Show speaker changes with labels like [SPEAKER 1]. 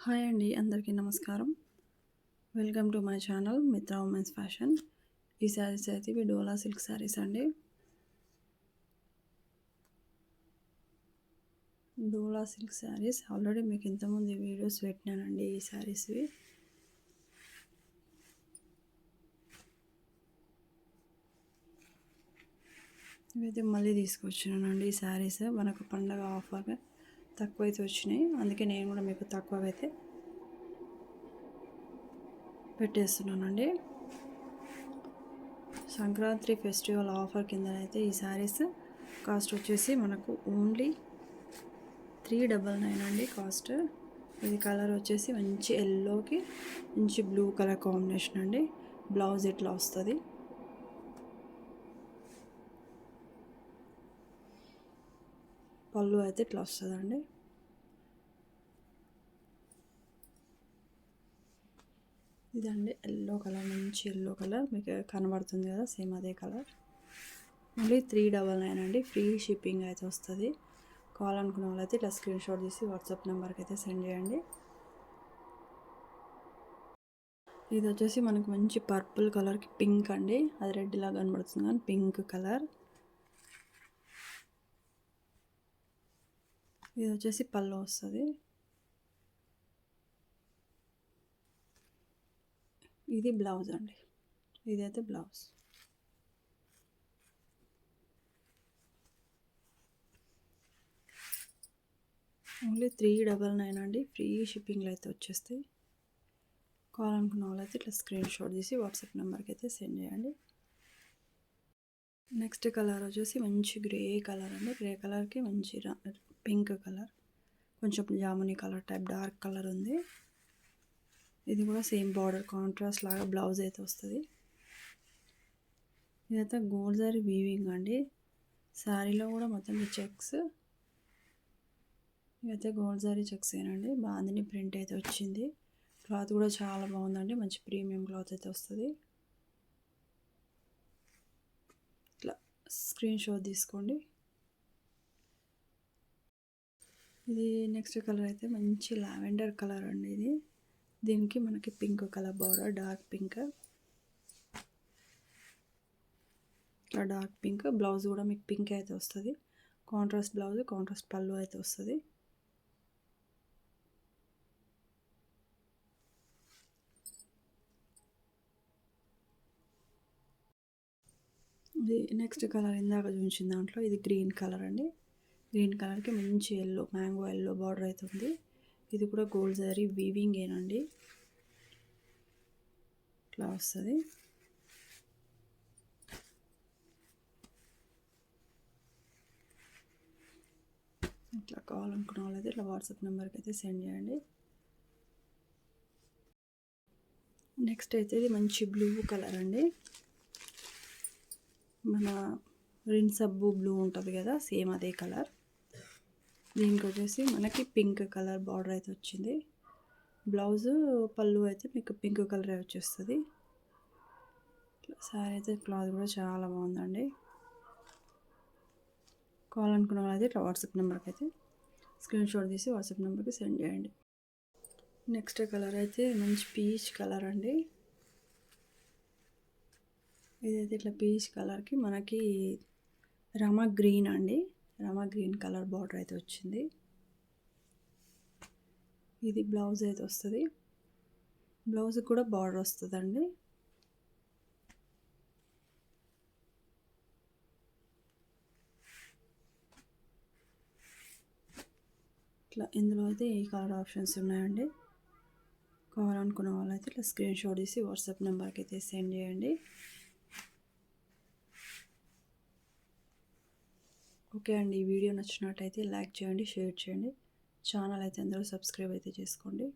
[SPEAKER 1] Hi అండి, అందరికీ నమస్కారం. వెల్కమ్ టు మై ఛానల్ మిత్ర ఉమెన్స్ ఫ్యాషన్. ఈ శారీస్ అయితే ఇవి డోలా సిల్క్ శారీస్ అండి. డోలా సిల్క్ శారీస్ ఆల్రెడీ మీకు ఇంతకుముందు వీడియోస్ పెట్టినానండి. ఈ శారీస్వి ఇవైతే మళ్ళీ తీసుకొచ్చినానండి. ఈ శారీస్ మనకు పండగ ఆఫర్గా తక్కువ అయితే వచ్చినాయి, అందుకే నేను కూడా మీకు తక్కువ అయితే పెట్టేస్తున్నానండి. సంక్రాంతి ఫెస్టివల్ ఆఫర్ కిందనైతే ఈ శారీస్ కాస్ట్ వచ్చేసి మనకు ఓన్లీ 399 అండి కాస్ట్. ఇది కలర్ వచ్చేసి మంచి ఎల్లోకి మంచి బ్లూ కలర్ కాంబినేషన్ అండి. బ్లౌజ్ ఇట్లా వస్తుంది. పళ్ళు అయితే ఇట్లా వస్తుందండి. ఇదండి ఎల్లో కలర్, మంచి ఎల్లో కలర్ మీకు కనబడుతుంది కదా, సేమ్ అదే కలర్. ఓన్లీ 399 అండి. ఫ్రీ షిప్పింగ్ అయితే వస్తుంది. కావాలనుకున్న వాళ్ళైతే ఇట్లా స్క్రీన్ షాట్ తీసి వాట్సాప్ నెంబర్కి అయితే సెండ్ చేయండి. ఇది వచ్చేసి మనకు మంచి పర్పుల్ కలర్కి పింక్ అండి. అది రెడ్ లాగా కనబడుతుంది కానీ పింక్ కలర్. ఇది వచ్చేసి పళ్ళు వస్తుంది. ఇది బ్లౌజ్ అండి. ఇదైతే బ్లౌజ్. ఓన్లీ 399 అండి. ఫ్రీ షిప్పింగ్లో అయితే వచ్చేస్తాయి. కావాలనుకున్న వాళ్ళైతే ఇట్లా స్క్రీన్ షాట్ తీసి వాట్సాప్ నెంబర్కి అయితే సెండ్ చేయండి. నెక్స్ట్ కలర్ వచ్చేసి మంచి గ్రే కలర్ అండి. గ్రే కలర్కి మంచి పింక్ కలర్, కొంచెం jamuni colour type dark colour ఉంది. ఇది కూడా సేమ్ బార్డర్ కాంట్రాస్ట్ లాగా బ్లౌజ్ అయితే వస్తుంది. ఇదైతే గోల్డ్ జరీ వీవింగ్ అండి. శారీలో కూడా మొత్తం ఈ చెక్స్, ఇదైతే గోల్డ్ జరీ చెక్స్ ఏనండి. బాందిని ప్రింట్ అయితే వచ్చింది. క్లాత్ కూడా చాలా బాగుందండి. మంచి ప్రీమియం క్లాత్ అయితే వస్తుంది. ఇట్లా స్క్రీన్ షాట్ తీసుకోండి. ఇది నెక్స్ట్ కలర్ అయితే మంచి లావెండర్ కలర్ అండి. ఇది దీనికి మనకి pink colour border, dark pink, ఇట్లా డార్క్ పింక్. బ్లౌజ్ కూడా మీకు పింక్ అయితే వస్తుంది. కాంట్రాస్ట్ బ్లౌజ్, కాంట్రాస్ట్ పళ్ళు అయితే వస్తుంది. ఇది నెక్స్ట్ కలర్ ఇందాక చూపించిన దాంట్లో ఇది గ్రీన్ కలర్ అండి. గ్రీన్ కలర్కి మంచి ఎల్లో, మ్యాంగో ఎల్లో బార్డర్ అయితే ఉంది. ఇది కూడా గోల్డ్ జరీ వీవింగ్ ఏనండి. ఇట్లా వస్తుంది. ఇట్లా కావాలనుకున్న వాళ్ళైతే ఇట్లా వాట్సాప్ నెంబర్కి అయితే సెండ్ చేయండి. నెక్స్ట్ అయితే ఇది మంచి బ్లూ కలర్ అండి. మన రిన్ సబ్బు బ్లూ ఉంటుంది కదా, సేమ్ అదే కలర్. దీనికి వచ్చేసి మనకి పింక్ కలర్ బార్డర్ అయితే వచ్చింది. బ్లౌజు పళ్ళు అయితే మీకు పింక్ కలర్ వచ్చేస్తుంది. సారీ అయితే క్లాత్ కూడా చాలా బాగుందండి. కావాలనుకున్న వాళ్ళైతే ఇట్లా వాట్సాప్ నెంబర్కి అయితే స్క్రీన్ షాట్ తీసి వాట్సాప్ నెంబర్కి సెండ్ చేయండి. నెక్స్ట్ కలర్ అయితే మంచి పీచ్ కలర్ అండి. ఇదైతే ఇట్లా పీచ్ కలర్కి మనకి రమా గ్రీన్ అండి. రమా గ్రీన్ కలర్ బార్డర్ అయితే వచ్చింది. ఇది బ్లౌజ్ అయితే వస్తుంది. బ్లౌజ్ కూడా బార్డర్ వస్తుందండి. ఇట్లా ఇందులో అయితే ఈ కలర్ ఆప్షన్స్ ఉన్నాయండి. కావాలనుకున్న వాళ్ళైతే ఇట్లా స్క్రీన్ షాట్ తీసి వాట్సాప్ నెంబర్కి అయితే సెండ్ చేయండి. ఓకే అండి, ఈ వీడియో నచ్చినట్టయితే లైక్ చేయండి, షేర్ చేయండి. ఛానల్ అయితే అందరూ సబ్స్క్రైబ్ అయితే చేసుకోండి.